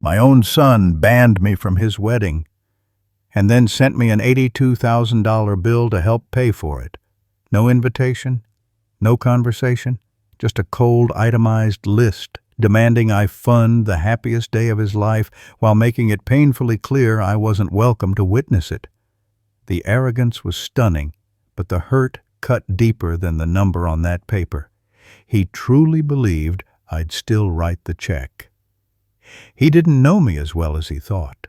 My own son banned me from his wedding and then sent me an $82,000 bill to help pay for it. No invitation, no conversation, just a cold, itemized list demanding I fund the happiest day of his life while making it painfully clear I wasn't welcome to witness it. The arrogance was stunning, but the hurt cut deeper than the number on that paper. He truly believed I'd still write the check. He didn't know me as well as he thought.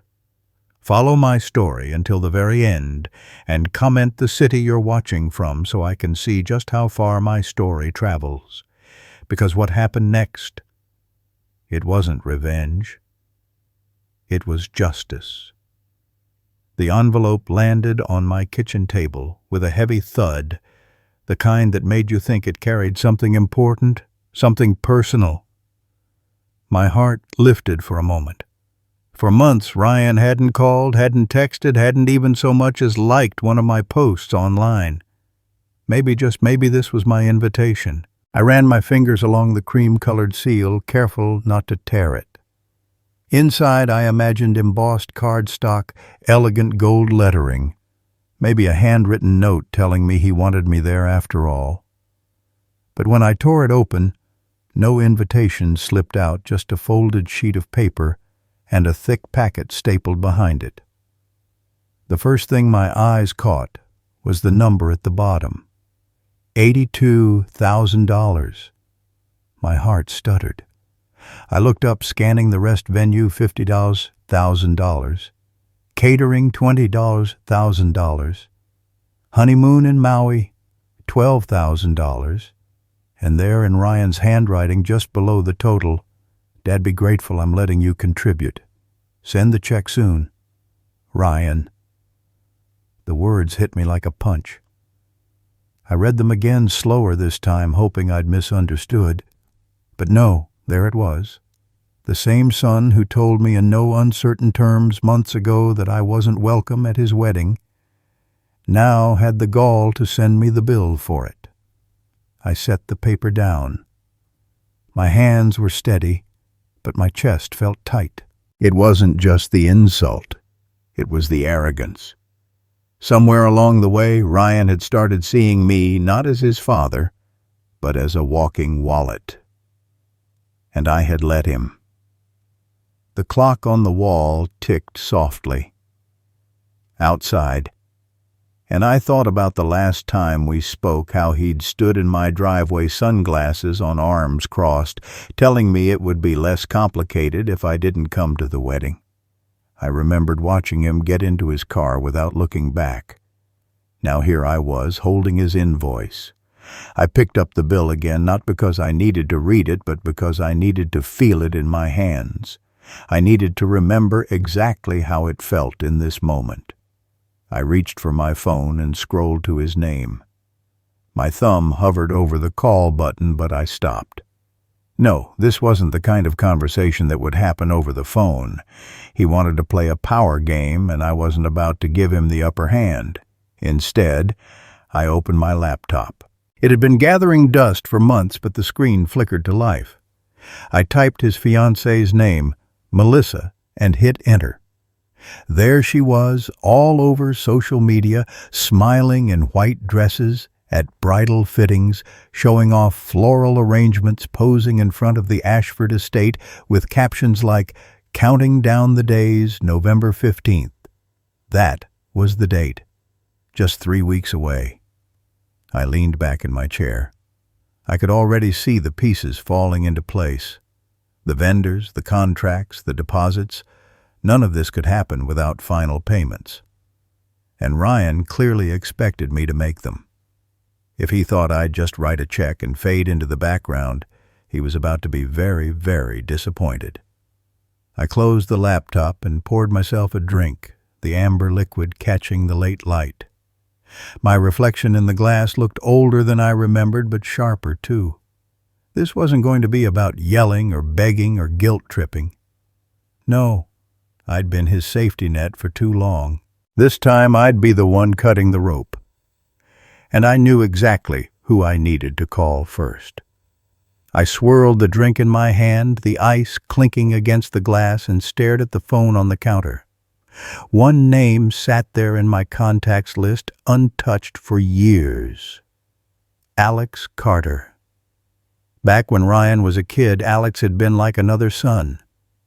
Follow my story until the very end and comment the city you're watching from so I can see just how far my story travels. Because what happened next, it wasn't revenge. It was justice. The envelope landed on my kitchen table with a heavy thud, the kind that made you think it carried something important, something personal. My heart lifted for a moment. For months, Ryan hadn't called, hadn't texted, hadn't even so much as liked one of my posts online. Maybe, just maybe, this was my invitation. I ran my fingers along the cream-colored seal, careful not to tear it. Inside, I imagined embossed cardstock, elegant gold lettering, maybe a handwritten note telling me he wanted me there after all. But when I tore it open, no invitation slipped out, just a folded sheet of paper and a thick packet stapled behind it. The first thing my eyes caught was the number at the bottom. $82,000. My heart stuttered. I looked up, scanning the rest. Venue, $50, $1,000. Catering, $20, $1,000. Honeymoon in Maui, $12,000. And there in Ryan's handwriting, just below the total, "Dad, be grateful I'm letting you contribute. Send the check soon. Ryan." The words hit me like a punch. I read them again, slower this time, hoping I'd misunderstood. But no, there it was. The same son who told me in no uncertain terms months ago that I wasn't welcome at his wedding, now had the gall to send me the bill for it. I set the paper down. My hands were steady, but my chest felt tight. It wasn't just the insult. It was the arrogance. Somewhere along the way, Ryan had started seeing me not as his father, but as a walking wallet. And I had let him. The clock on the wall ticked softly. Outside, and I thought about the last time we spoke, how he'd stood in my driveway, sunglasses on, arms crossed, telling me it would be less complicated if I didn't come to the wedding. I remembered watching him get into his car without looking back. Now here I was, holding his invoice. I picked up the bill again, not because I needed to read it, but because I needed to feel it in my hands. I needed to remember exactly how it felt in this moment. I reached for my phone and scrolled to his name. My thumb hovered over the call button, but I stopped. No, this wasn't the kind of conversation that would happen over the phone. He wanted to play a power game, and I wasn't about to give him the upper hand. Instead, I opened my laptop. It had been gathering dust for months, but the screen flickered to life. I typed his fiancée's name, Melissa, and hit enter. There she was, all over social media, smiling in white dresses, at bridal fittings, showing off floral arrangements, posing in front of the Ashford estate with captions like, "Counting down the days, November 15th. That was the date. Just 3 weeks away. I leaned back in my chair. I could already see the pieces falling into place. The vendors, the contracts, the deposits. None of this could happen without final payments. And Ryan clearly expected me to make them. If he thought I'd just write a check and fade into the background, he was about to be very, very disappointed. I closed the laptop and poured myself a drink, the amber liquid catching the late light. My reflection in the glass looked older than I remembered, but sharper too. This wasn't going to be about yelling or begging or guilt-tripping. No, I'd been his safety net for too long. This time I'd be the one cutting the rope. And I knew exactly who I needed to call first. I swirled the drink in my hand, the ice clinking against the glass, and stared at the phone on the counter. One name sat there in my contacts list, untouched for years. Alex Carter. Back when Ryan was a kid, Alex had been like another son.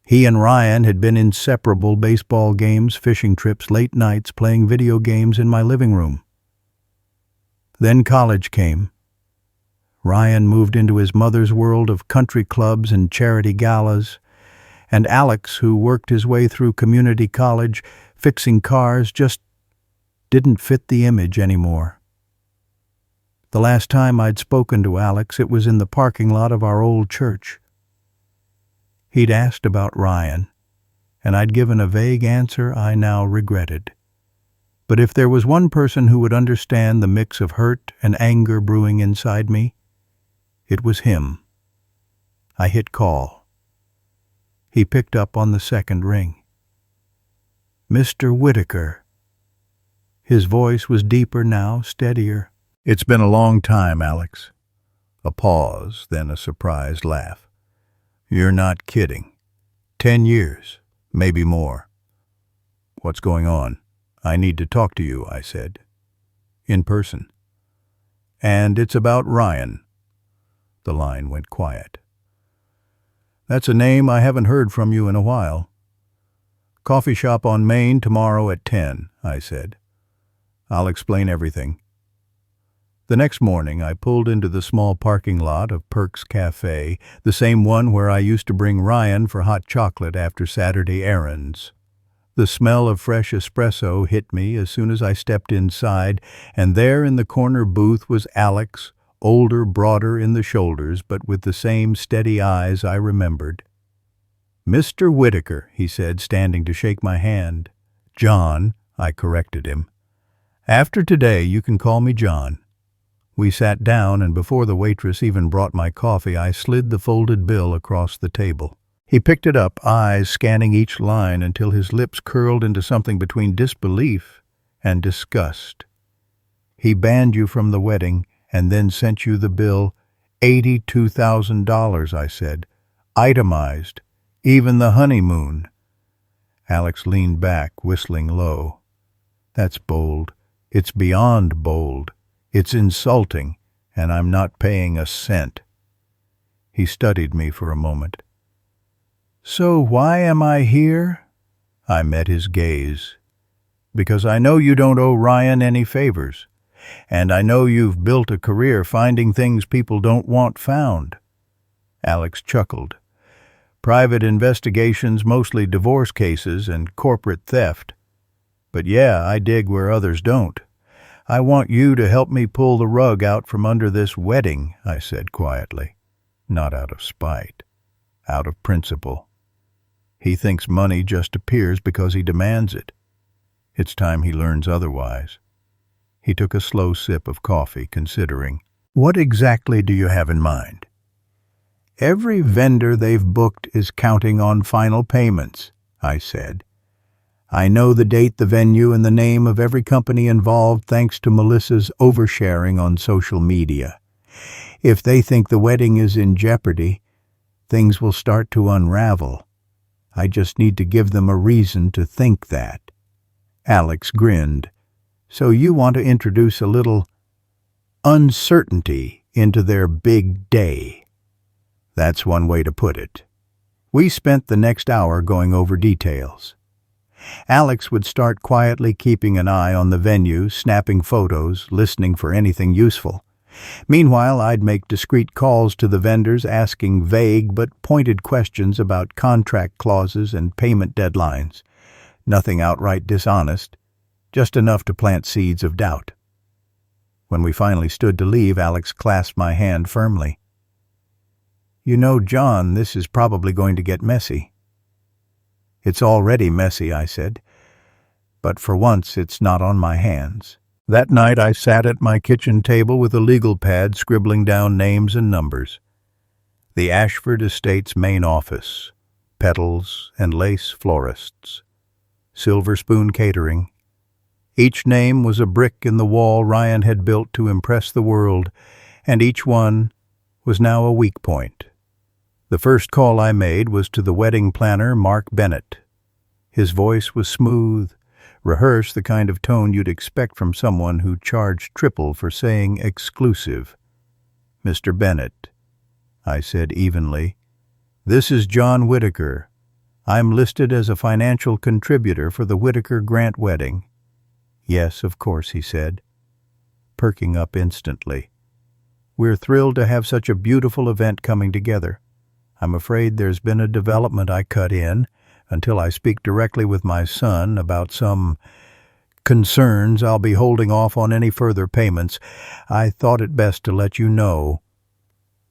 He and Ryan had been inseparable: baseball games, fishing trips, late nights playing video games in my living room. Then college came. Ryan moved into his mother's world of country clubs and charity galas, and Alex, who worked his way through community college, fixing cars, just didn't fit the image anymore. The last time I'd spoken to Alex, it was in the parking lot of our old church. He'd asked about Ryan, and I'd given a vague answer I now regretted. But if there was one person who would understand the mix of hurt and anger brewing inside me, it was him. I hit call. He picked up on the second ring. Mr. Whitaker. His voice was deeper now, steadier. It's been a long time, Alex. A pause, then a surprised laugh. You're not kidding. 10 years, maybe more. What's going on? I need to talk to you, I said. In person. And it's about Ryan. The line went quiet. That's a name I haven't heard from you in a while. Coffee shop on Main tomorrow at 10, I said. I'll explain everything. The next morning, I pulled into the small parking lot of Perks Cafe, the same one where I used to bring Ryan for hot chocolate after Saturday errands. The smell of fresh espresso hit me as soon as I stepped inside, and there in the corner booth was Alex, older, broader in the shoulders, but with the same steady eyes I remembered. Mr. Whitaker, he said, standing to shake my hand. John, I corrected him. After today, you can call me John. We sat down, and before the waitress even brought my coffee, I slid the folded bill across the table. He picked it up, eyes scanning each line until his lips curled into something between disbelief and disgust. He banned you from the wedding and then sent you the bill, $82,000, I said. Itemized. Even the honeymoon. Alex leaned back, whistling low. That's bold. It's beyond bold. It's insulting, and I'm not paying a cent. He studied me for a moment. So why am I here? I met his gaze. Because I know you don't owe Ryan any favors, and I know you've built a career finding things people don't want found. Alex chuckled. Private investigations, mostly divorce cases and corporate theft. But yeah, I dig where others don't. I want you to help me pull the rug out from under this wedding, I said quietly. Not out of spite. Out of principle. He thinks money just appears because he demands it. It's time he learns otherwise. He took a slow sip of coffee, considering. What exactly do you have in mind? Every vendor they've booked is counting on final payments, I said. I know the date, the venue, and the name of every company involved thanks to Melissa's oversharing on social media. If they think the wedding is in jeopardy, things will start to unravel. I just need to give them a reason to think that. Alex grinned. So you want to introduce a little uncertainty into their big day. That's one way to put it. We spent the next hour going over details. Alex would start quietly keeping an eye on the venue, snapping photos, listening for anything useful. Meanwhile, I'd make discreet calls to the vendors, asking vague but pointed questions about contract clauses and payment deadlines. Nothing outright dishonest, just enough to plant seeds of doubt. When we finally stood to leave, Alex clasped my hand firmly. You know, John, this is probably going to get messy. It's already messy, I said, but for once it's not on my hands. That night I sat at my kitchen table with a legal pad scribbling down names and numbers. The Ashford Estates main office, Petals and Lace Florists, Silver Spoon Catering. Each name was a brick in the wall Ryan had built to impress the world, and each one was now a weak point. The first call I made was to the wedding planner, Mark Bennett. His voice was smooth, rehearsed, the kind of tone you'd expect from someone who charged triple for saying exclusive. "Mr. Bennett," I said evenly, "this is John Whitaker. I'm listed as a financial contributor for the Whitaker Grant wedding." "Yes, of course," he said, perking up instantly. "We're thrilled to have such a beautiful event coming together. I'm afraid there's been a development," I cut in, "until I speak directly with my son about some concerns. I'll be holding off on any further payments. I thought it best to let you know."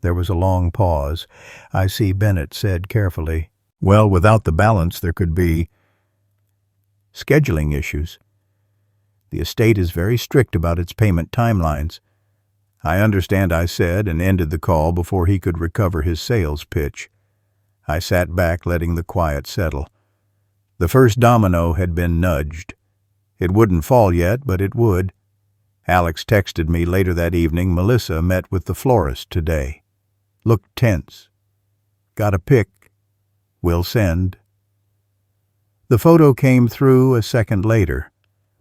There was a long pause. "I see," Bennett said carefully. "Well, without the balance, there could be scheduling issues. The estate is very strict about its payment timelines." "I understand," I said, and ended the call before he could recover his sales pitch. I sat back, letting the quiet settle. The first domino had been nudged. It wouldn't fall yet, but it would. Alex texted me later that evening. "Melissa met with the florist today. Looked tense. Got a pic. Will send." The photo came through a second later.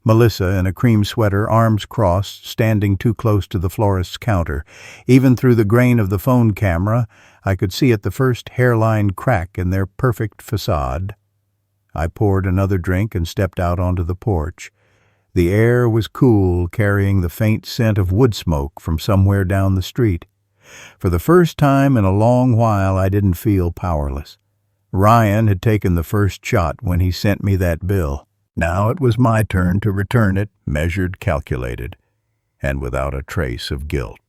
Melissa in a cream sweater, arms crossed, standing too close to the florist's counter. Even through the grain of the phone camera, I could see at the first hairline crack in their perfect facade. I poured another drink and stepped out onto the porch. The air was cool, carrying the faint scent of wood smoke from somewhere down the street. For the first time in a long while, I didn't feel powerless. Ryan had taken the first shot when he sent me that bill. Now it was my turn to return it, measured, calculated, and without a trace of guilt.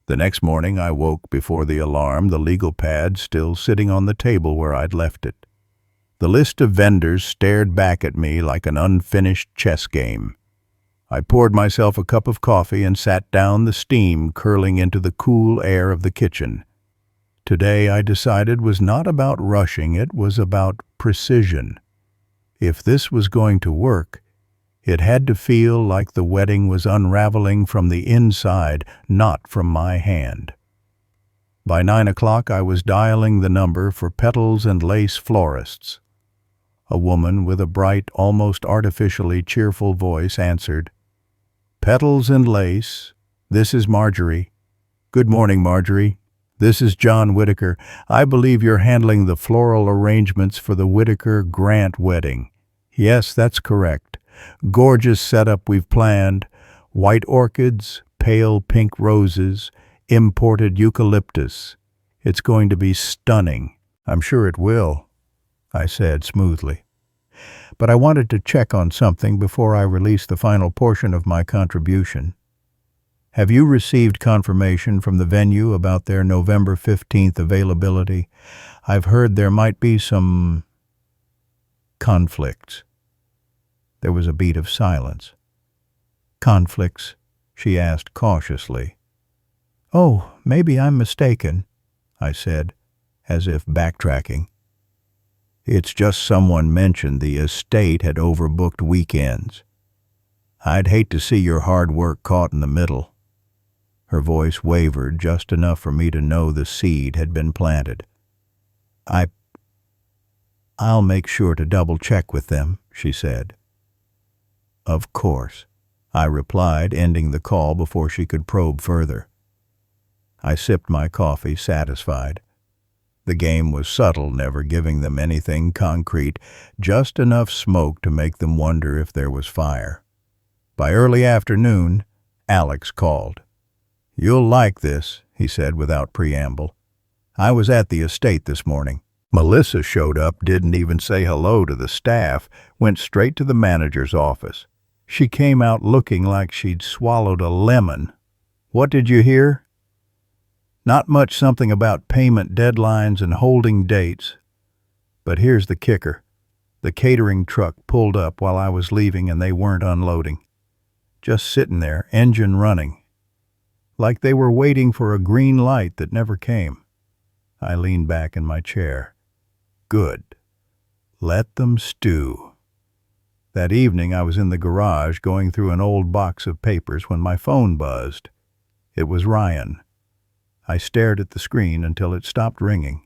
The next morning I woke before the alarm, the legal pad still sitting on the table where I'd left it. The list of vendors stared back at me like an unfinished chess game. I poured myself a cup of coffee and sat down, the steam curling into the cool air of the kitchen. Today, I decided, was not about rushing, it was about precision. If this was going to work, it had to feel like the wedding was unraveling from the inside, not from my hand. By 9 o'clock, I was dialing the number for Petals and Lace Florists. A woman with a bright, almost artificially cheerful voice answered. "Petals and Lace, this is Marjorie." "Good morning, Marjorie. This is John Whitaker. I believe you're handling the floral arrangements for the Whitaker Grant wedding." "Yes, that's correct. Gorgeous setup we've planned. White orchids, pale pink roses, imported eucalyptus. It's going to be stunning." "I'm sure it will," I said smoothly. "But I wanted to check on something before I release the final portion of my contribution. Have you received confirmation from the venue about their November 15th availability? I've heard there might be some conflicts." There was a beat of silence. "Conflicts?" she asked cautiously. "Oh, maybe I'm mistaken," I said, as if backtracking. "It's just someone mentioned the estate had overbooked weekends. I'd hate to see your hard work caught in the middle." Her voice wavered just enough for me to know the seed had been planted. I'll make sure to double-check with them," she said. "Of course," I replied, ending the call before she could probe further. I sipped my coffee, satisfied. The game was subtle, never giving them anything concrete, just enough smoke to make them wonder if there was fire. By early afternoon, Alex called. "You'll like this," he said without preamble. "I was at the estate this morning. Melissa showed up, didn't even say hello to the staff, went straight to the manager's office. She came out looking like she'd swallowed a lemon. What did you hear? Not much, something about payment deadlines and holding dates. But here's the kicker. The catering truck pulled up while I was leaving and they weren't unloading. Just sitting there, engine running. Like they were waiting for a green light that never came." I leaned back in my chair. Good. Let them stew. That evening I was in the garage going through an old box of papers when my phone buzzed. It was Ryan. I stared at the screen until it stopped ringing.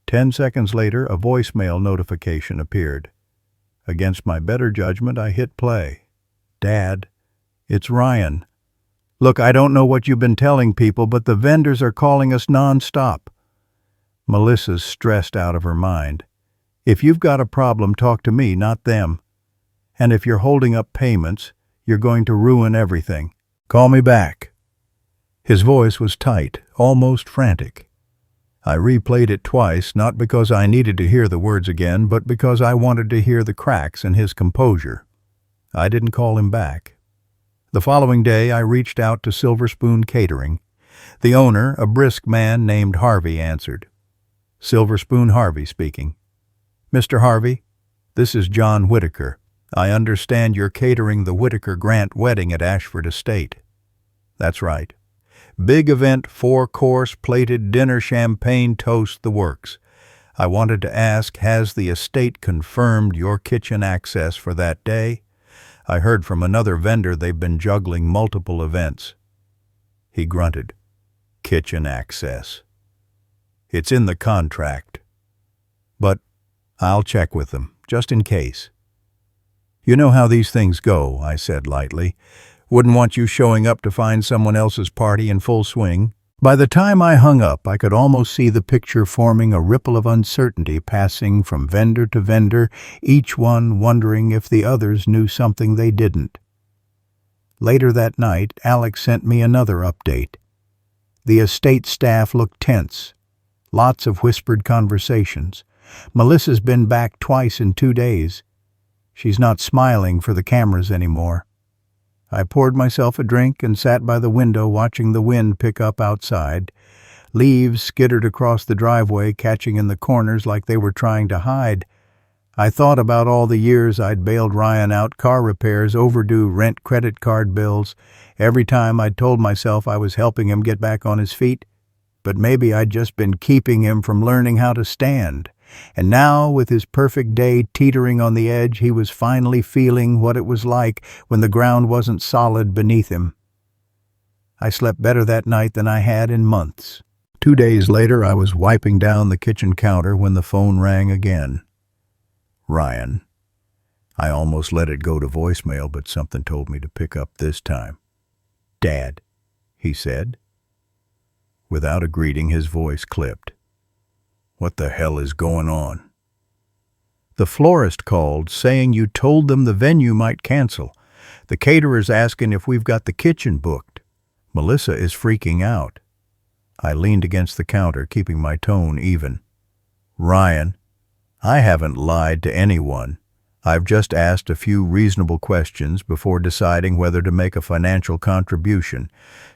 10 seconds later, a voicemail notification appeared. Against my better judgment, I hit play. "Dad, it's Ryan. Look, I don't know what you've been telling people, but the vendors are calling us non-stop." Melissa's stressed out of her mind. "If you've got a problem, talk to me, not them. And if you're holding up payments, you're going to ruin everything. Call me back." His voice was tight, almost frantic. I replayed it twice, not because I needed to hear the words again, but because I wanted to hear the cracks in his composure. I didn't call him back. The following day, I reached out to Silver Spoon Catering. The owner, a brisk man named Harvey, answered. "Silver Spoon Harvey speaking." "Mr. Harvey, this is John Whitaker. I understand you're catering the Whitaker Grant wedding at Ashford Estate." "That's right. Big event, 4-course, plated dinner, champagne, toast, the works. I wanted to ask, has the estate confirmed your kitchen access for that day? I heard from another vendor they've been juggling multiple events." He grunted. "Kitchen access. It's in the contract. But I'll check with them, just in case." "You know how these things go," I said lightly. "Wouldn't want you showing up to find someone else's party in full swing." By the time I hung up, I could almost see the picture forming, a ripple of uncertainty passing from vendor to vendor, each one wondering if the others knew something they didn't. Later that night, Alex sent me another update. The estate staff looked tense. Lots of whispered conversations. Melissa's been back twice in 2 days. She's not smiling for the cameras anymore. I poured myself a drink and sat by the window watching the wind pick up outside. Leaves skittered across the driveway, catching in the corners like they were trying to hide. I thought about all the years I'd bailed Ryan out, car repairs, overdue rent, credit card bills. Every time I'd told myself I was helping him get back on his feet. But maybe I'd just been keeping him from learning how to stand. And now, with his perfect day teetering on the edge, he was finally feeling what it was like when the ground wasn't solid beneath him. I slept better that night than I had in months. 2 days later, I was wiping down the kitchen counter when the phone rang again. Ryan. I almost let it go to voicemail, but something told me to pick up this time. "Dad," he said. Without a greeting, his voice clipped. "What the hell is going on?" "The florist called, saying you told them the venue might cancel. The caterer's asking if we've got the kitchen booked. Melissa is freaking out." I leaned against the counter, keeping my tone even. "Ryan, I haven't lied to anyone. I've just asked a few reasonable questions before deciding whether to make a financial contribution.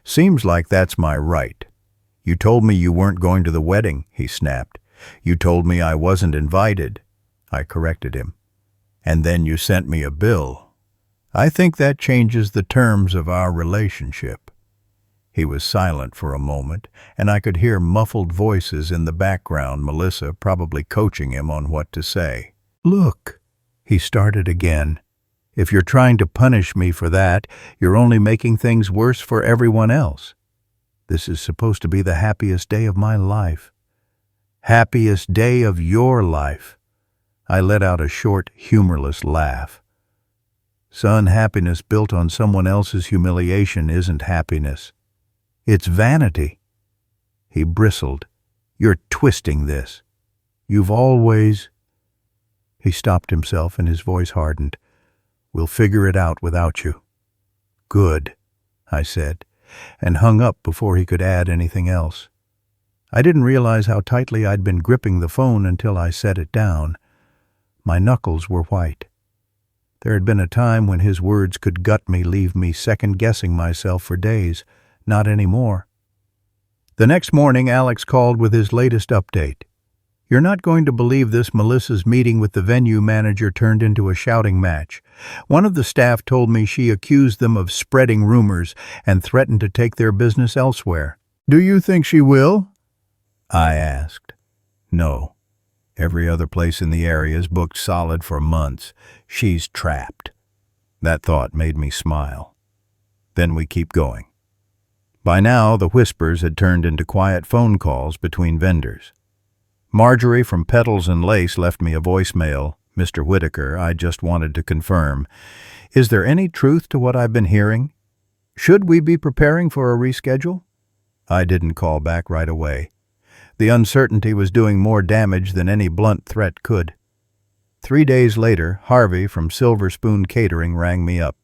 Seems like that's my right." "You told me you weren't going to the wedding," he snapped. "You told me I wasn't invited." I corrected him. "And then you sent me a bill. I think that changes the terms of our relationship." He was silent for a moment, and I could hear muffled voices in the background, Melissa probably coaching him on what to say. "Look," he started again, "if you're trying to punish me for that, you're only making things worse for everyone else. This is supposed to be the happiest day of my life." "Happiest day of your life." I let out a short, humorless laugh. "Son, happiness built on someone else's humiliation isn't happiness. It's vanity." He bristled. "You're twisting this. You've always—" He stopped himself and his voice hardened. "We'll figure it out without you." "Good," I said, and hung up before he could add anything else. I didn't realize how tightly I'd been gripping the phone until I set it down. My knuckles were white. There had been a time when his words could gut me, leave me second-guessing myself for days. Not anymore. The next morning, Alex called with his latest update. "You're not going to believe this. Melissa's meeting with the venue manager turned into a shouting match. One of the staff told me she accused them of spreading rumors and threatened to take their business elsewhere." "Do you think she will?" I asked. "No. Every other place in the area is booked solid for months. She's trapped." That thought made me smile. "Then we keep going." By now, the whispers had turned into quiet phone calls between vendors. Marjorie from Petals and Lace left me a voicemail. "Mr. Whitaker, I just wanted to confirm. Is there any truth to what I've been hearing? Should we be preparing for a reschedule?" I didn't call back right away. The uncertainty was doing more damage than any blunt threat could. 3 days later, Harvey from Silver Spoon Catering rang me up.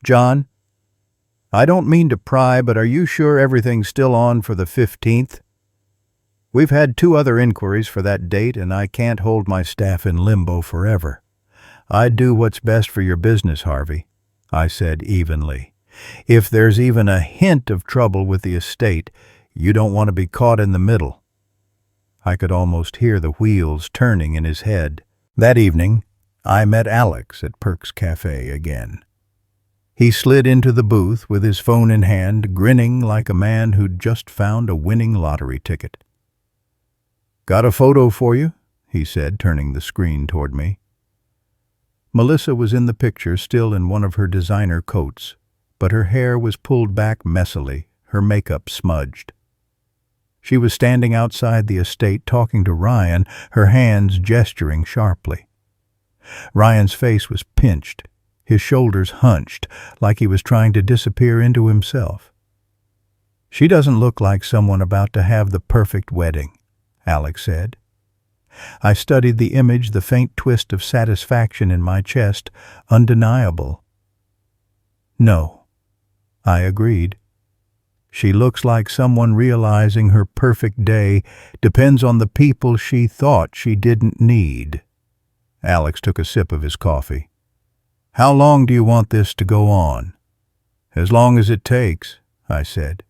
"John, I don't mean to pry, but are you sure everything's still on for the 15th? We've had 2 other inquiries for that date, and I can't hold my staff in limbo forever." "I'd do what's best for your business, Harvey," I said evenly. "If there's even a hint of trouble with the estate, you don't want to be caught in the middle." I could almost hear the wheels turning in his head. That evening, I met Alex at Perk's Cafe again. He slid into the booth with his phone in hand, grinning like a man who'd just found a winning lottery ticket. "Got a photo for you," he said, turning the screen toward me. Melissa was in the picture, still in one of her designer coats, but her hair was pulled back messily, her makeup smudged. She was standing outside the estate talking to Ryan, her hands gesturing sharply. Ryan's face was pinched, his shoulders hunched, like he was trying to disappear into himself. "She doesn't look like someone about to have the perfect wedding," Alex said. I studied the image, the faint twist of satisfaction in my chest, undeniable. "No," I agreed. "She looks like someone realizing her perfect day depends on the people she thought she didn't need." Alex took a sip of his coffee. "How long do you want this to go on?" "As long as it takes," I said.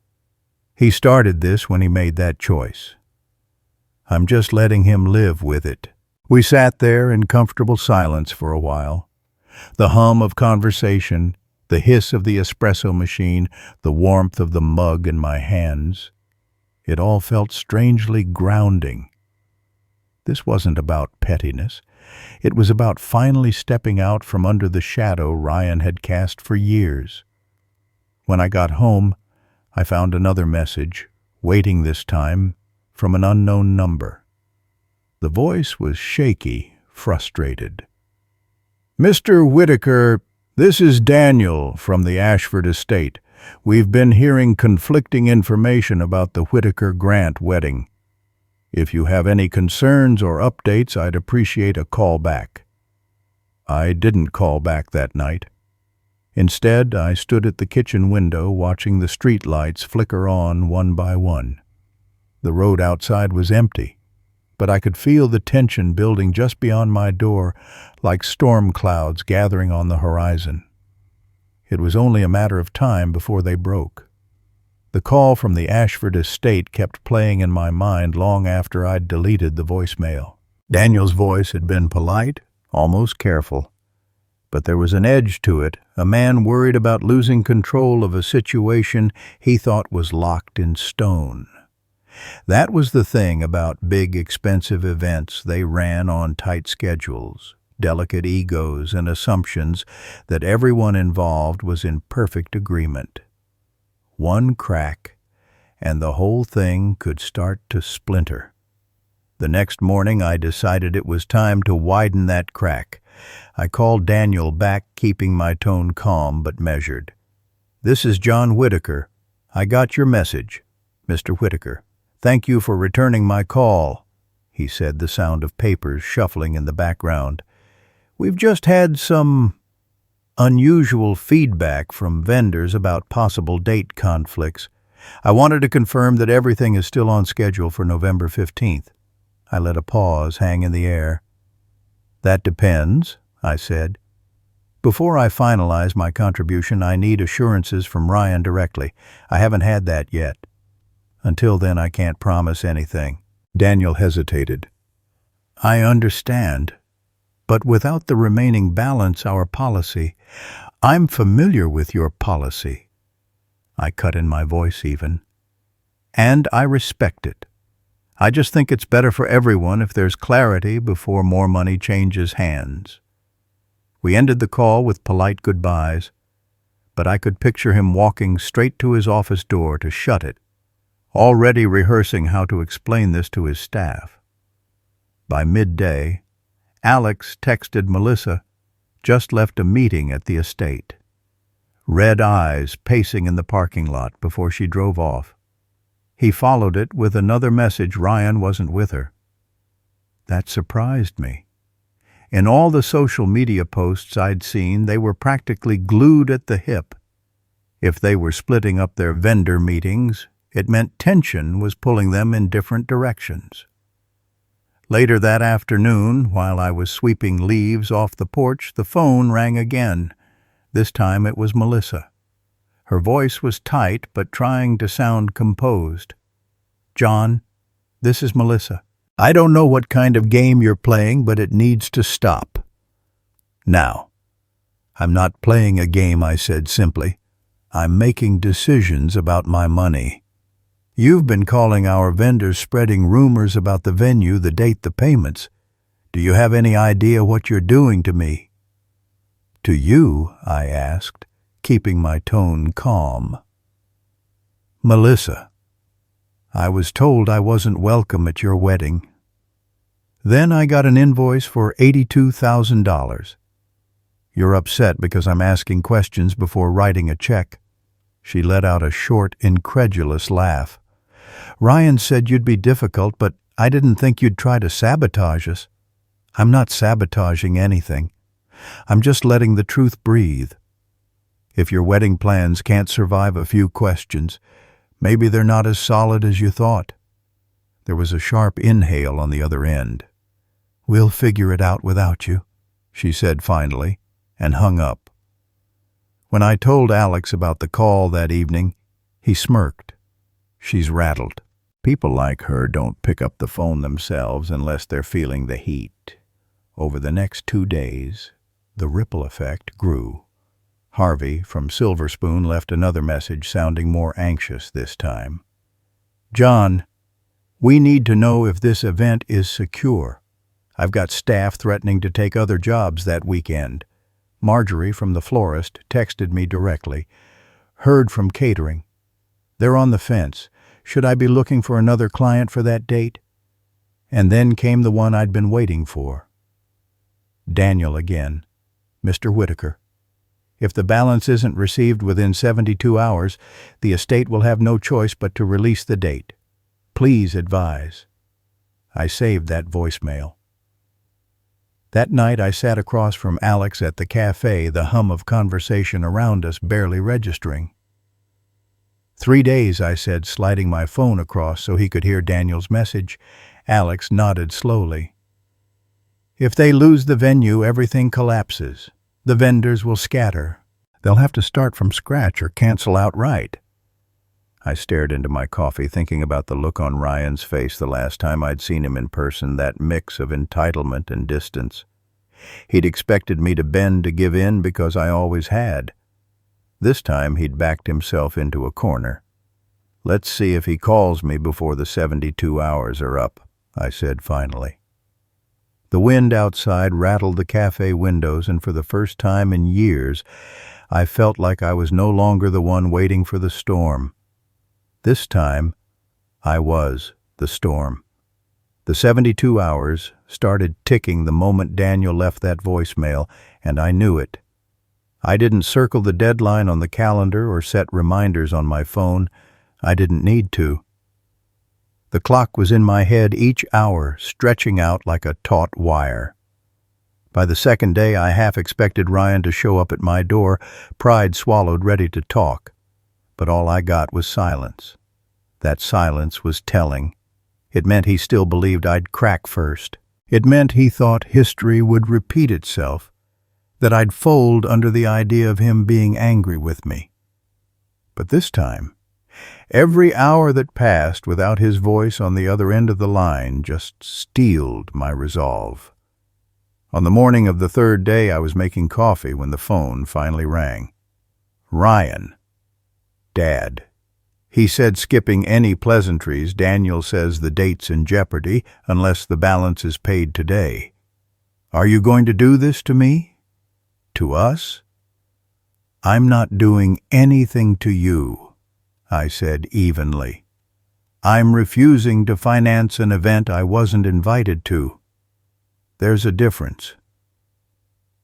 "He started this when he made that choice. I'm just letting him live with it." We sat there in comfortable silence for a while. The hum of conversation, the hiss of the espresso machine, the warmth of the mug in my hands. It all felt strangely grounding. This wasn't about pettiness. It was about finally stepping out from under the shadow Ryan had cast for years. When I got home, I found another message, waiting this time, from an unknown number. The voice was shaky, frustrated. "Mr. Whitaker, this is Daniel from the Ashford estate. We've been hearing conflicting information about the Whitaker Grant wedding. If you have any concerns or updates, I'd appreciate a call back." I didn't call back that night. Instead, I stood at the kitchen window watching the street lights flicker on one by one. The road outside was empty, but I could feel the tension building just beyond my door, like storm clouds gathering on the horizon. It was only a matter of time before they broke. The call from the Ashford estate kept playing in my mind long after I'd deleted the voicemail. Daniel's voice had been polite, almost careful, but there was an edge to it, a man worried about losing control of a situation he thought was locked in stone. That was the thing about big, expensive events. They ran on tight schedules, delicate egos, and assumptions that everyone involved was in perfect agreement. One crack, and the whole thing could start to splinter. The next morning, I decided it was time to widen that crack. I called Daniel back, keeping my tone calm but measured. "This is John Whitaker. I got your message, Mr. Whitaker. Thank you for returning my call," he said, the sound of papers shuffling in the background. "We've just had some unusual feedback from vendors about possible date conflicts. I wanted to confirm that everything is still on schedule for November 15th. I let a pause hang in the air. "That depends," I said. "Before I finalize my contribution, I need assurances from Ryan directly. I haven't had that yet. Until then, I can't promise anything." Daniel hesitated. "I understand, but without the remaining balance, our policy—" "I'm familiar with your policy." I cut in my voice even. "And I respect it. I just think it's better for everyone if there's clarity before more money changes hands." We ended the call with polite goodbyes. but I could picture him walking straight to his office door to shut it, already rehearsing how to explain this to his staff. By midday, Alex texted Melissa, just left a meeting at the estate. Red eyes pacing in the parking lot before she drove off. He followed it with another message Ryan wasn't with her. That surprised me. In all the social media posts I'd seen, they were practically glued at the hip. If they were splitting up their vendor meetings, it meant tension was pulling them in different directions. Later that afternoon, while I was sweeping leaves off the porch, the phone rang again. This time it was Melissa. Her voice was tight but trying to sound composed. "John, this is Melissa. I don't know what kind of game you're playing, but it needs to stop. Now." "I'm not playing a game," I said simply. "I'm making decisions about my money. You've been calling our vendors, spreading rumors about the venue, the date, the payments. Do you have any idea what you're doing to me?" "To you?" I asked, keeping my tone calm. "Melissa, I was told I wasn't welcome at your wedding. Then I got an invoice for $82,000. You're upset because I'm asking questions before writing a check." She let out a short, incredulous laugh. "Ryan said you'd be difficult, but I didn't think you'd try to sabotage us." "I'm not sabotaging anything. I'm just letting the truth breathe. If your wedding plans can't survive a few questions, maybe they're not as solid as you thought." There was a sharp inhale on the other end. "We'll figure it out without you," she said finally, and hung up. When I told Alex about the call that evening, he smirked. "She's rattled. People like her don't pick up the phone themselves unless they're feeling the heat." Over the next 2 days, the ripple effect grew. Harvey from Silver Spoon left another message, sounding more anxious this time. "John, we need to know if this event is secure. I've got staff threatening to take other jobs that weekend." Marjorie from the florist texted me directly. "Heard from catering. They're on the fence. Should I be looking for another client for that date?" And then came the one I'd been waiting for. Daniel again. "Mr. Whitaker, if the balance isn't received within 72 hours, the estate will have no choice but to release the date. Please advise." I saved that voicemail. That night I sat across from Alex at the cafe, the hum of conversation around us barely registering. 3 days, I said, sliding my phone across so he could hear Daniel's message. Alex nodded slowly. "If they lose the venue, everything collapses. The vendors will scatter. They'll have to start from scratch or cancel outright." I stared into my coffee, thinking about the look on Ryan's face the last time I'd seen him in person, that mix of entitlement and distance. He'd expected me to bend to give in because I always had. This time he'd backed himself into a corner. "Let's see if he calls me before the 72 hours are up," I said finally. The wind outside rattled the cafe windows, and for the first time in years, I felt like I was no longer the one waiting for the storm. This time, I was the storm. The 72 hours started ticking the moment Daniel left that voicemail, and I knew it. I didn't circle the deadline on the calendar or set reminders on my phone. I didn't need to. The clock was in my head each hour, stretching out like a taut wire. By the second day, I half expected Ryan to show up at my door, pride swallowed, ready to talk. But all I got was silence. That silence was telling. It meant he still believed I'd crack first. It meant he thought history would repeat itself, that I'd fold under the idea of him being angry with me. But this time, every hour that passed without his voice on the other end of the line just steeled my resolve. On the morning of the third day, I was making coffee when the phone finally rang. "Ryan." "Dad." He said, skipping any pleasantries. "Daniel says the date's in jeopardy unless the balance is paid today. Are you going to do this to me? To us?" "I'm not doing anything to you," I said evenly. "I'm refusing to finance an event I wasn't invited to. There's a difference."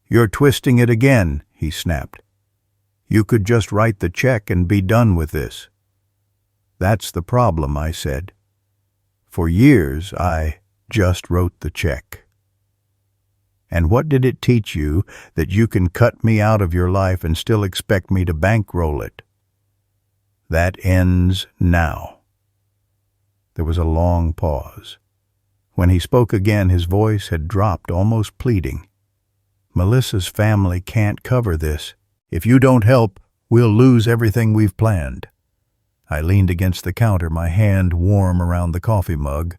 "You're twisting it again," he snapped. "You could just write the check and be done with this." "That's the problem," I said. "For years I just wrote the check." "And what did it teach you that you can cut me out of your life and still expect me to bankroll it?" "That ends now." There was a long pause. When he spoke again, his voice had dropped, almost pleading. "Melissa's family can't cover this. If you don't help, we'll lose everything we've planned." I leaned against the counter, my hand warm around the coffee mug.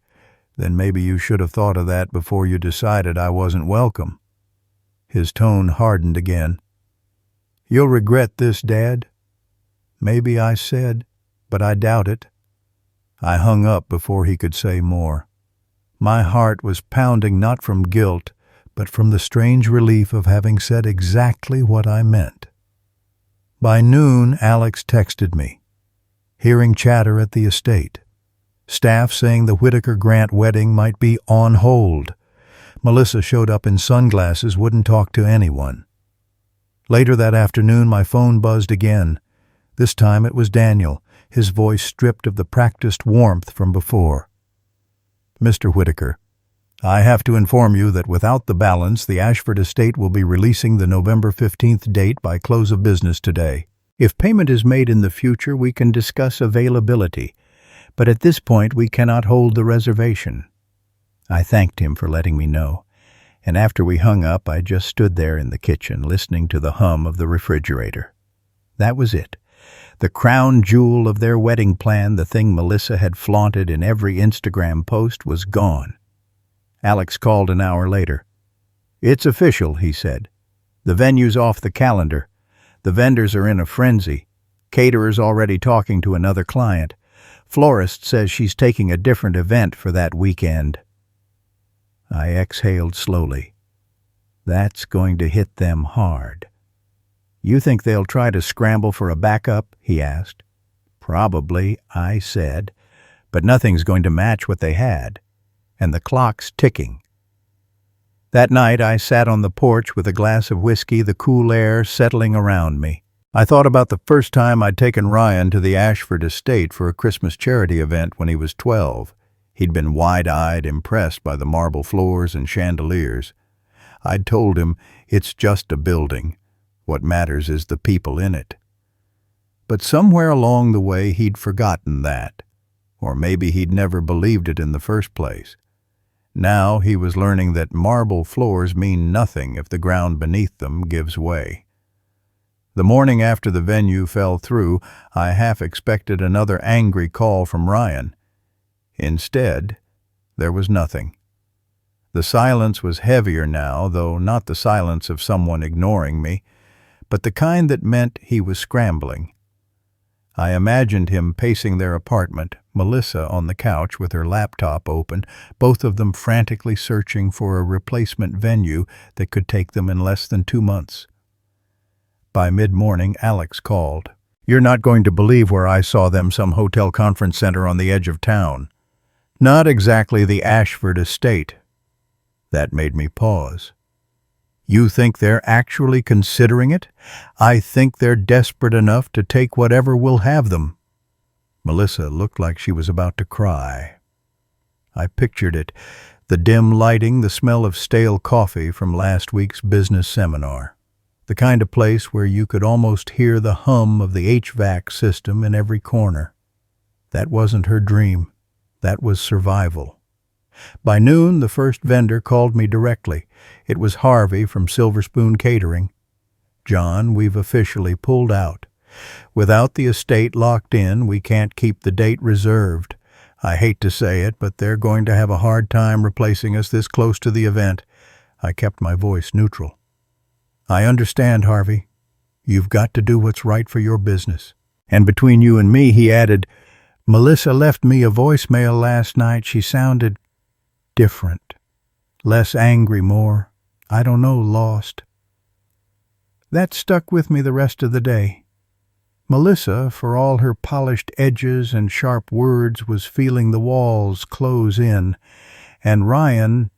"Then maybe you should have thought of that before you decided I wasn't welcome." His tone hardened again. "You'll regret this, Dad." "Maybe," I said, "but I doubt it." I hung up before he could say more. My heart was pounding not from guilt, but from the strange relief of having said exactly what I meant. By noon, Alex texted me. Hearing chatter at the estate. Staff saying the Whitaker Grant wedding might be on hold. Melissa showed up in sunglasses, wouldn't talk to anyone. Later that afternoon, my phone buzzed again. This time it was Daniel, his voice stripped of the practiced warmth from before. "Mr. Whitaker, I have to inform you that without the balance, the Ashford estate will be releasing the November 15th date by close of business today. If payment is made in the future, we can discuss availability, but at this point we cannot hold the reservation." I thanked him for letting me know, and after we hung up, I just stood there in the kitchen, listening to the hum of the refrigerator. That was it. The crown jewel of their wedding plan, the thing Melissa had flaunted in every Instagram post, was gone. Alex called an hour later. "It's official," he said. "The venue's off the calendar. The vendors are in a frenzy. Caterer's already talking to another client. Florist says she's taking a different event for that weekend." I exhaled slowly. That's going to hit them hard. "You think they'll try to scramble for a backup?" he asked. "Probably," I said, "but nothing's going to match what they had. And the clock's ticking." That night I sat on the porch with a glass of whiskey, the cool air settling around me. I thought about the first time I'd taken Ryan to the Ashford estate for a Christmas charity event when he was 12. He'd been wide-eyed, impressed by the marble floors and chandeliers. I'd told him, "It's just a building. What matters is the people in it." But somewhere along the way he'd forgotten that. Or maybe he'd never believed it in the first place. Now he was learning that marble floors mean nothing if the ground beneath them gives way. The morning after the venue fell through, I half expected another angry call from Ryan. Instead, there was nothing. The silence was heavier now, though not the silence of someone ignoring me, but the kind that meant he was scrambling. I imagined him pacing their apartment, Melissa on the couch with her laptop open, both of them frantically searching for a replacement venue that could take them in less than 2 months. By mid-morning, Alex called. "You're not going to believe where I saw them, some hotel conference center on the edge of town. Not exactly the Ashford estate." That made me pause. "You think they're actually considering it?" "I think they're desperate enough to take whatever will have them." Melissa looked like she was about to cry. I pictured it, the dim lighting, the smell of stale coffee from last week's business seminar. The kind of place where you could almost hear the hum of the HVAC system in every corner. That wasn't her dream. That was survival. By noon, the first vendor called me directly. It was Harvey from Silver Spoon Catering. "John, we've officially pulled out. Without the estate locked in, we can't keep the date reserved. I hate to say it, but they're going to have a hard time replacing us this close to the event." I kept my voice neutral. "I understand, Harvey. You've got to do what's right for your business." And between you and me, he added, "Melissa left me a voicemail last night. She sounded different. Less angry, more, I don't know, lost." That stuck with me the rest of the day. Melissa, for all her polished edges and sharp words, was feeling the walls close in, and Ryan,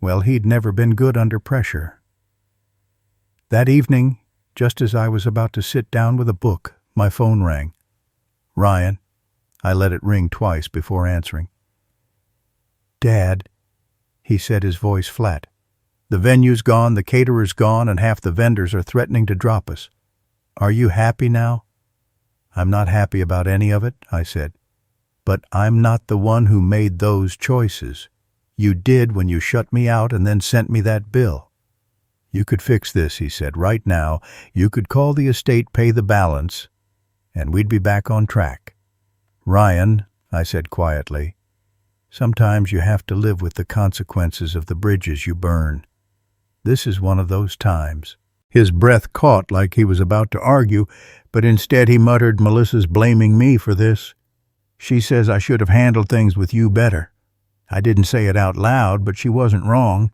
well, he'd never been good under pressure. That evening, just as I was about to sit down with a book, my phone rang. "Ryan." I let it ring twice before answering. "Dad," he said, his voice flat. "The venue's gone, the caterer's gone, and half the vendors are threatening to drop us. Are you happy now?" "I'm not happy about any of it," I said. "But I'm not the one who made those choices. You did when you shut me out and then sent me that bill." "You could fix this," he said. "Right now, you could call the estate, pay the balance, and we'd be back on track." "Ryan," I said quietly, "sometimes you have to live with the consequences of the bridges you burn. This is one of those times." His breath caught like he was about to argue, but instead he muttered, "Melissa's blaming me for this. She says I should have handled things with you better." I didn't say it out loud, but she wasn't wrong.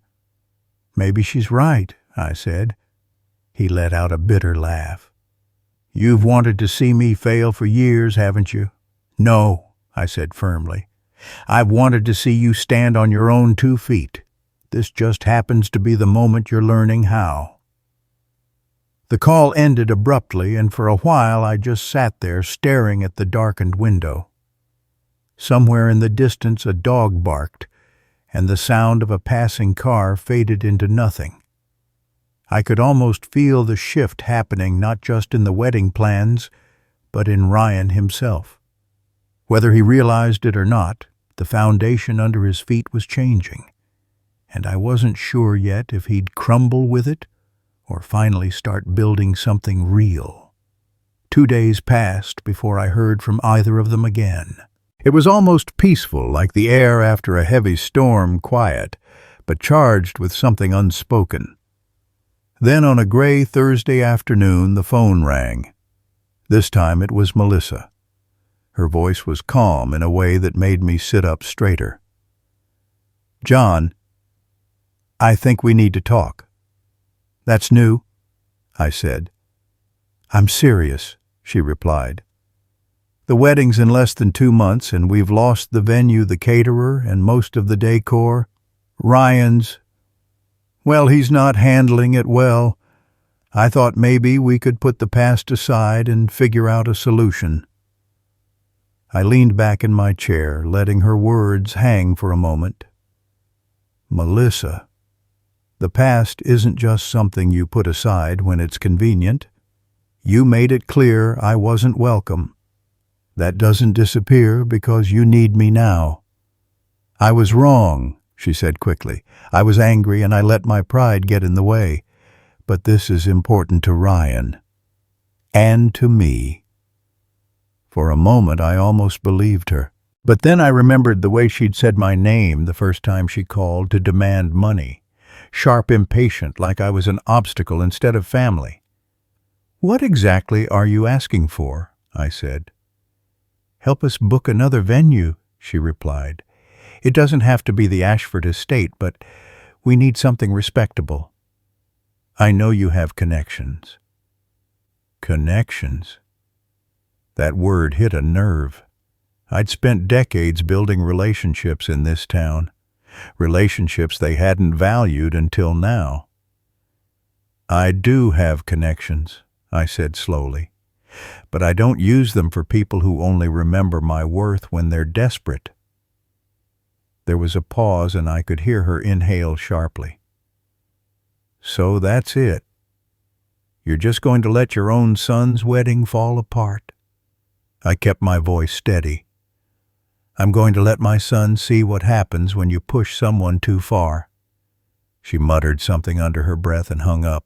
"Maybe she's right," I said. He let out a bitter laugh. "You've wanted to see me fail for years, haven't you?" "No," I said firmly. "I've wanted to see you stand on your own 2 feet. This just happens to be the moment you're learning how." The call ended abruptly, and for a while I just sat there staring at the darkened window. Somewhere in the distance a dog barked, and the sound of a passing car faded into nothing. I could almost feel the shift happening not just in the wedding plans, but in Ryan himself. Whether he realized it or not, the foundation under his feet was changing, and I wasn't sure yet if he'd crumble with it or finally start building something real. 2 days passed before I heard from either of them again. It was almost peaceful, like the air after a heavy storm, quiet, but charged with something unspoken. Then on a gray Thursday afternoon, the phone rang. This time it was Melissa. Her voice was calm in a way that made me sit up straighter. "John, I think we need to talk." "That's new," I said. "I'm serious," she replied. "The wedding's in less than 2 months, and we've lost the venue, the caterer, and most of the decor. Well, he's not handling it well. I thought maybe we could put the past aside and figure out a solution." I leaned back in my chair, letting her words hang for a moment. "Melissa, the past isn't just something you put aside when it's convenient. You made it clear I wasn't welcome. That doesn't disappear because you need me now." "I was wrong," she said quickly. "I was angry and I let my pride get in the way. But this is important to Ryan. And to me." For a moment I almost believed her. But then I remembered the way she'd said my name the first time she called to demand money. Sharp, impatient, like I was an obstacle instead of family. "What exactly are you asking for?" I said. "Help us book another venue," she replied. "It doesn't have to be the Ashford estate, but we need something respectable. I know you have connections." Connections? That word hit a nerve. I'd spent decades building relationships in this town. Relationships they hadn't valued until now. "I do have connections," I said slowly, "but I don't use them for people who only remember my worth when they're desperate." There was a pause and I could hear her inhale sharply. "So that's it. You're just going to let your own son's wedding fall apart?" I kept my voice steady. "I'm going to let my son see what happens when you push someone too far." She muttered something under her breath and hung up.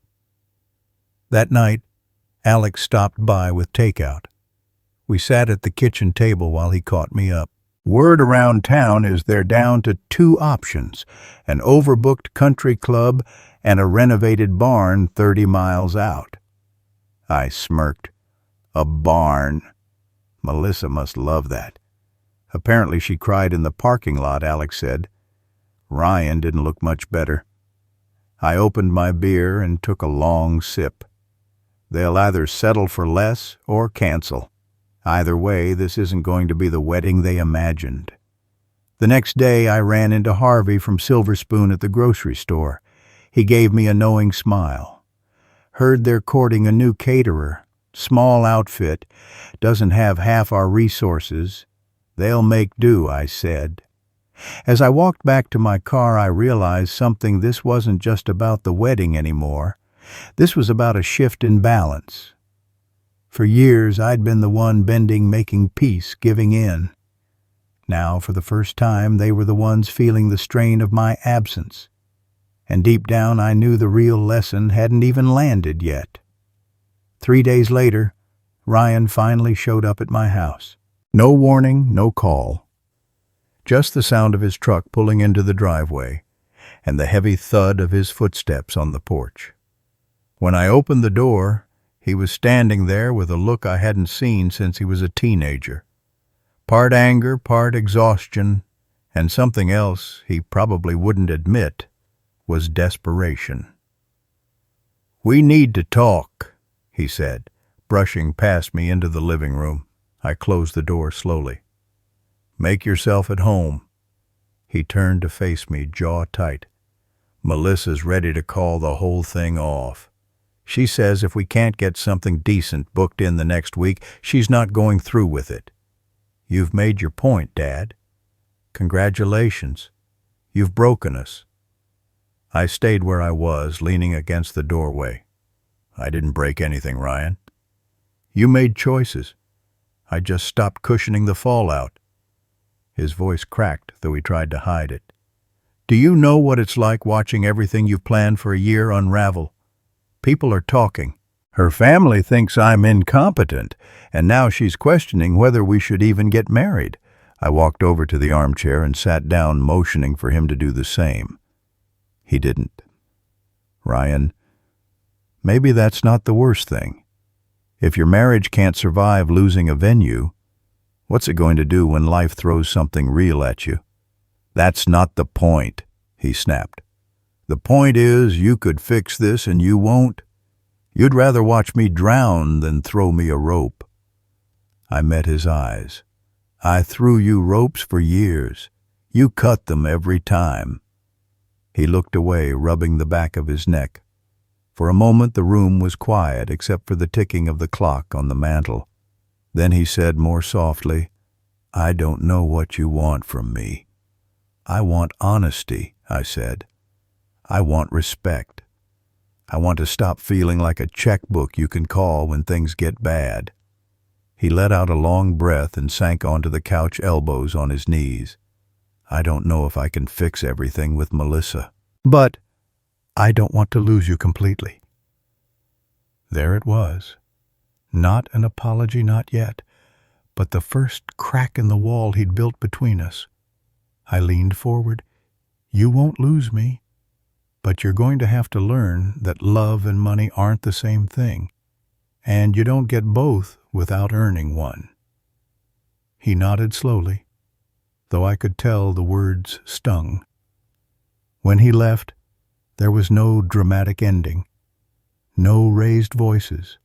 That night, Alex stopped by with takeout. We sat at the kitchen table while he caught me up. "Word around town is they're down to 2 options, an overbooked country club and a renovated barn 30 miles out." I smirked. "A barn. Melissa must love that." "Apparently she cried in the parking lot," Alex said. Ryan didn't look much better. I opened my beer and took a long sip. They'll either settle for less or cancel. Either way, this isn't going to be the wedding they imagined. The next day, I ran into Harvey from Silver Spoon at the grocery store. He gave me a knowing smile. Heard they're courting a new caterer. Small outfit. Doesn't have half our resources. They'll make do, I said. As I walked back to my car, I realized something. This wasn't just about the wedding anymore. This was about a shift in balance. For years, I'd been the one bending, making peace, giving in. Now, for the first time, they were the ones feeling the strain of my absence. And deep down, I knew the real lesson hadn't even landed yet. 3 days later, Ryan finally showed up at my house. No warning, no call. Just the sound of his truck pulling into the driveway and the heavy thud of his footsteps on the porch. When I opened the door, he was standing there with a look I hadn't seen since he was a teenager. Part anger, part exhaustion, and something else he probably wouldn't admit was desperation. "We need to talk," he said, brushing past me into the living room. I closed the door slowly. "Make yourself at home." He turned to face me, jaw tight. "Melissa's ready to call the whole thing off. She says if we can't get something decent booked in the next week, she's not going through with it. You've made your point, Dad. Congratulations. You've broken us." I stayed where I was, leaning against the doorway. "I didn't break anything, Ryan. You made choices. I just stopped cushioning the fallout." His voice cracked, though he tried to hide it. "Do you know what it's like watching everything you've planned for a year unravel? People are talking. Her family thinks I'm incompetent, and now she's questioning whether we should even get married." I walked over to the armchair and sat down, motioning for him to do the same. He didn't. "Ryan, maybe that's not the worst thing. If your marriage can't survive losing a venue, what's it going to do when life throws something real at you?" "That's not the point," he snapped. "The point is you could fix this and you won't. You'd rather watch me drown than throw me a rope." I met his eyes. "I threw you ropes for years. You cut them every time." He looked away, rubbing the back of his neck. For a moment the room was quiet except for the ticking of the clock on the mantel. Then he said more softly, "I don't know what you want from me." "I want honesty," I said. "I want respect. I want to stop feeling like a checkbook you can call when things get bad." He let out a long breath and sank onto the couch, elbows on his knees. "I don't know if I can fix everything with Melissa, but I don't want to lose you completely." There it was. Not an apology, not yet, but the first crack in the wall he'd built between us. I leaned forward. "You won't lose me, but you're going to have to learn that love and money aren't the same thing, and you don't get both without earning one." He nodded slowly, though I could tell the words stung. When he left, there was no dramatic ending, no raised voices,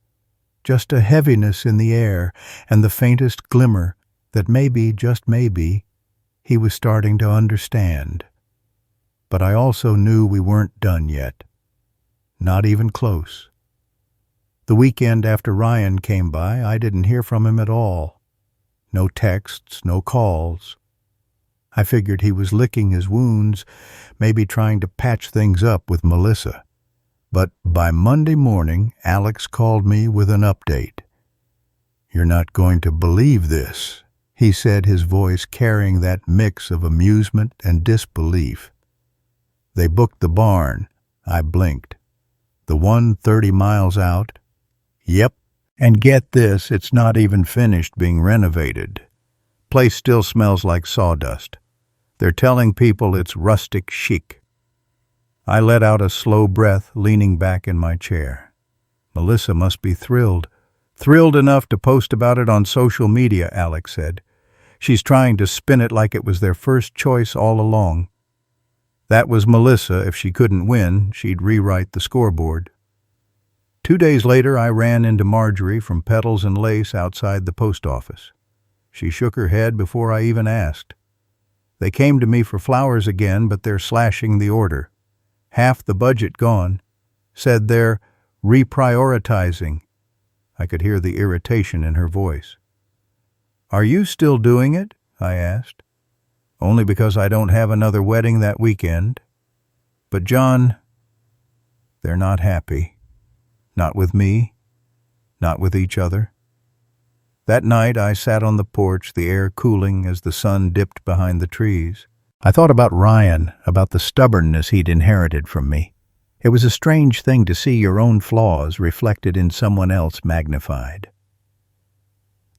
just a heaviness in the air and the faintest glimmer that maybe, just maybe, he was starting to understand. But I also knew we weren't done yet. Not even close. The weekend after Ryan came by, I didn't hear from him at all. No texts, no calls. I figured he was licking his wounds, maybe trying to patch things up with Melissa. But by Monday morning, Alex called me with an update. "You're not going to believe this," he said, his voice carrying that mix of amusement and disbelief. "They booked the barn." I blinked. "The one 30 miles out?" "Yep. And get this, it's not even finished being renovated. Place still smells like sawdust. They're telling people it's rustic chic." I let out a slow breath, leaning back in my chair. "Melissa must be thrilled. Thrilled enough to post about it on social media," Alex said. "She's trying to spin it like it was their first choice all along. That was Melissa. If she couldn't win, she'd rewrite the scoreboard." 2 days later, I ran into Marjorie from Petals and Lace outside the post office. She shook her head before I even asked. They came to me for flowers again, but they're slashing the order. Half the budget gone. Said they're reprioritizing. I could hear the irritation in her voice. Are you still doing it? I asked. Only because I don't have another wedding that weekend. But John, they're not happy. Not with me. Not with each other. That night I sat on the porch, the air cooling as the sun dipped behind the trees. I thought about Ryan, about the stubbornness he'd inherited from me. It was a strange thing to see your own flaws reflected in someone else magnified.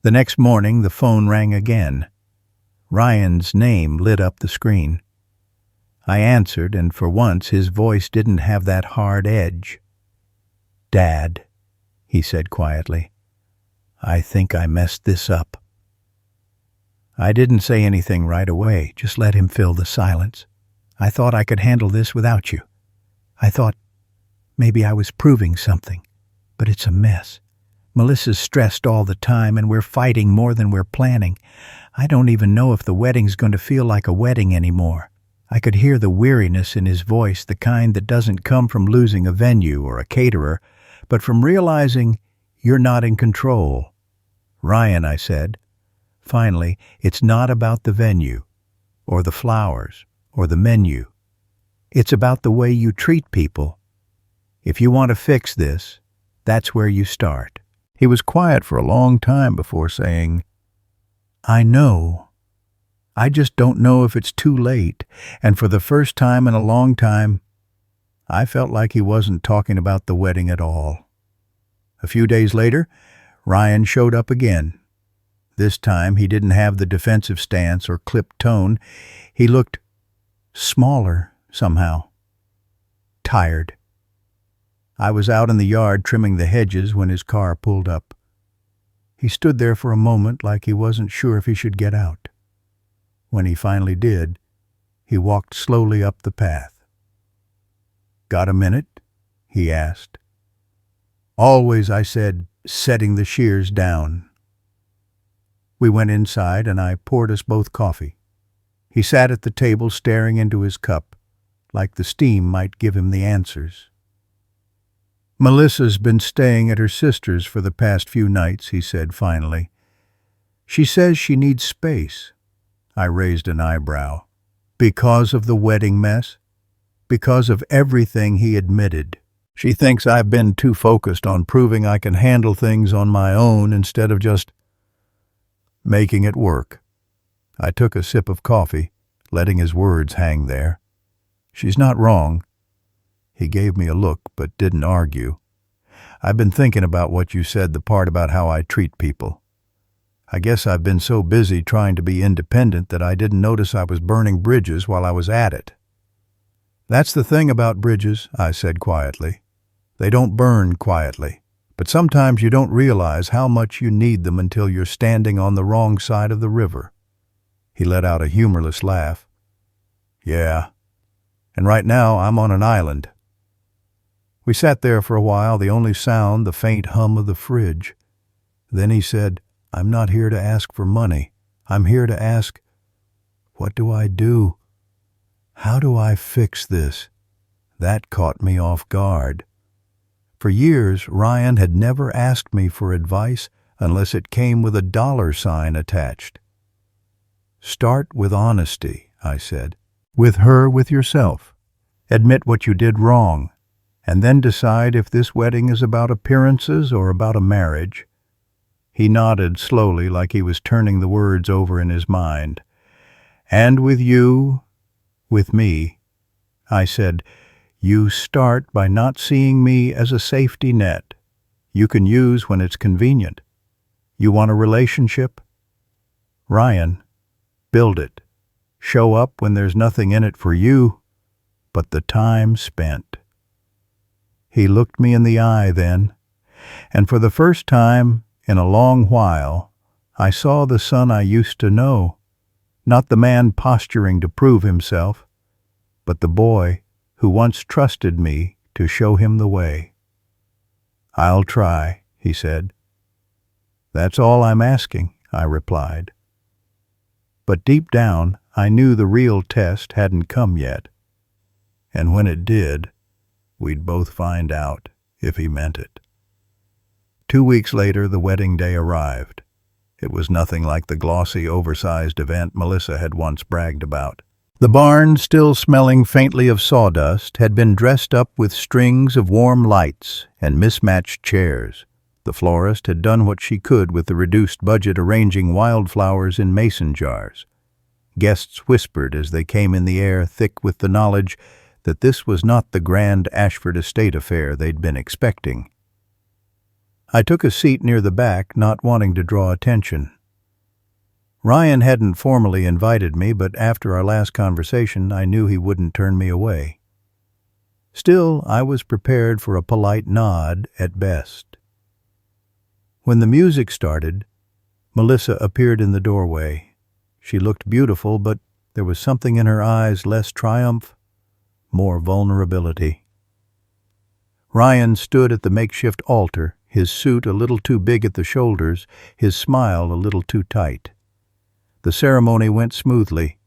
The next morning the phone rang again. Ryan's name lit up the screen. I answered, and for once his voice didn't have that hard edge. "Dad," he said quietly, "I think I messed this up." I didn't say anything right away, just let him fill the silence. I thought I could handle this without you. I thought maybe I was proving something, but it's a mess. Melissa's stressed all the time, and we're fighting more than we're planning. I don't even know if the wedding's going to feel like a wedding anymore. I could hear the weariness in his voice, the kind that doesn't come from losing a venue or a caterer, but from realizing you're not in control. "Ryan," I said, "finally, it's not about the venue, or the flowers, or the menu. It's about the way you treat people. If you want to fix this, that's where you start." He was quiet for a long time before saying, "I know. I just don't know if it's too late." And for the first time in a long time, I felt like he wasn't talking about the wedding at all. A few days later, Ryan showed up again. This time he didn't have the defensive stance or clipped tone. He looked smaller somehow. Tired. I was out in the yard trimming the hedges when his car pulled up. He stood there for a moment like he wasn't sure if he should get out. When he finally did, he walked slowly up the path. "Got a minute?" he asked. "Always," I said, setting the shears down. We went inside and I poured us both coffee. He sat at the table staring into his cup, like the steam might give him the answers. "Melissa's been staying at her sister's for the past few nights," he said finally. "She says she needs space." I raised an eyebrow. Because of the wedding mess? Because of everything he admitted. She thinks I've been too focused on proving I can handle things on my own instead of just making it work. I took a sip of coffee, letting his words hang there. "She's not wrong." He gave me a look but didn't argue. "I've been thinking about what you said, the part about how I treat people. I guess I've been so busy trying to be independent that I didn't notice I was burning bridges while I was at it." "That's the thing about bridges," I said quietly. "They don't burn quietly, but sometimes you don't realize how much you need them until you're standing on the wrong side of the river." He let out a humorless laugh. "Yeah, and right now I'm on an island." We sat there for a while, the only sound the faint hum of the fridge. Then he said, "I'm not here to ask for money. I'm here to ask, what do I do? How do I fix this?" That caught me off guard. For years, Ryan had never asked me for advice unless it came with a dollar sign attached. "Start with honesty," I said. "With her, with yourself. Admit what you did wrong, and then decide if this wedding is about appearances or about a marriage." He nodded slowly like he was turning the words over in his mind. "And with you, with me," I said, "you start by not seeing me as a safety net you can use when it's convenient. You want a relationship? Ryan, build it. Show up when there's nothing in it for you but the time spent." He looked me in the eye then, and for the first time in a long while, I saw the son I used to know, not the man posturing to prove himself, but the boy who once trusted me to show him the way. "I'll try," he said. "That's all I'm asking," I replied. But deep down, I knew the real test hadn't come yet. And when it did, we'd both find out if he meant it. 2 weeks later, the wedding day arrived. It was nothing like the glossy, oversized event Melissa had once bragged about. The barn, still smelling faintly of sawdust, had been dressed up with strings of warm lights and mismatched chairs. The florist had done what she could with the reduced budget, arranging wildflowers in mason jars. Guests whispered as they came in the air, thick with the knowledge that this was not the grand Ashford estate affair they'd been expecting. I took a seat near the back, not wanting to draw attention. Ryan hadn't formally invited me, but after our last conversation, I knew he wouldn't turn me away. Still, I was prepared for a polite nod at best. When the music started, Melissa appeared in the doorway. She looked beautiful, but there was something in her eyes, less triumph, more vulnerability. Ryan stood at the makeshift altar, his suit a little too big at the shoulders, his smile a little too tight. The ceremony went smoothly,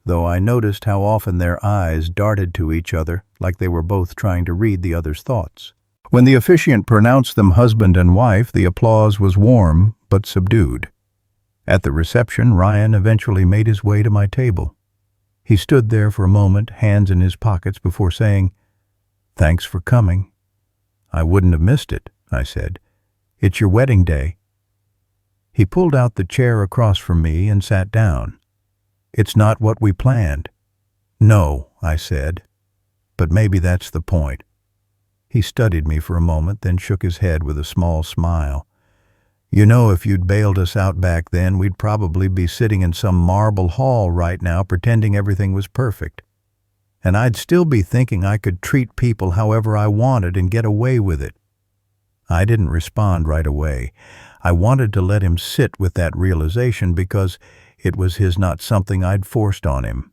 though I noticed how often their eyes darted to each other, like they were both trying to read the other's thoughts. When the officiant pronounced them husband and wife, the applause was warm but subdued. At the reception, Ryan eventually made his way to my table. He stood there for a moment, hands in his pockets, before saying, "Thanks for coming." "I wouldn't have missed it," I said. "It's your wedding day." He pulled out the chair across from me and sat down. "It's not what we planned." "No," I said, "but maybe that's the point." He studied me for a moment, then shook his head with a small smile. "You know, if you'd bailed us out back then, we'd probably be sitting in some marble hall right now pretending everything was perfect. And I'd still be thinking I could treat people however I wanted and get away with it." I didn't respond right away. I wanted to let him sit with that realization because it was his, not something I'd forced on him.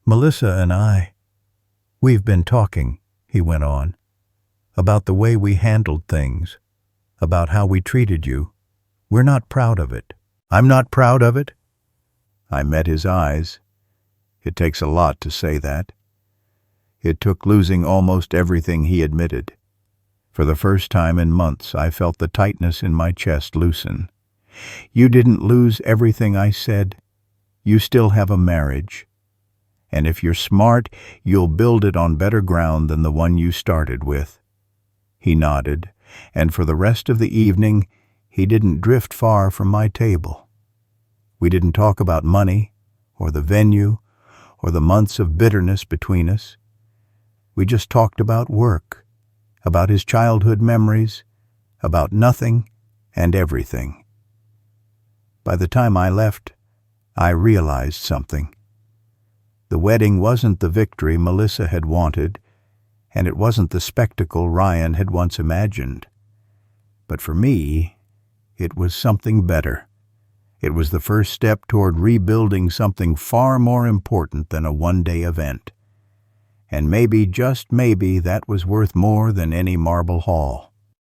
"Melissa and we've been talking," he went on, "about the way we handled things, about how we treated you. We're not proud of it." "I'm not proud of it?" I met his eyes. It takes a lot to say that. It took losing almost everything, he admitted. For the first time in months, I felt the tightness in my chest loosen. "You didn't lose everything," I said. "You still have a marriage. And if you're smart, you'll build it on better ground than the one you started with." He nodded, and for the rest of the evening, he didn't drift far from my table. We didn't talk about money, or the venue, or the months of bitterness between us. We just talked about work, about his childhood memories, about nothing and everything. By the time I left, I realized something. The wedding wasn't the victory Melissa had wanted, and it wasn't the spectacle Ryan had once imagined. But for me, it was something better. It was the first step toward rebuilding something far more important than a one-day event. And maybe, just maybe, that was worth more than any marble hall.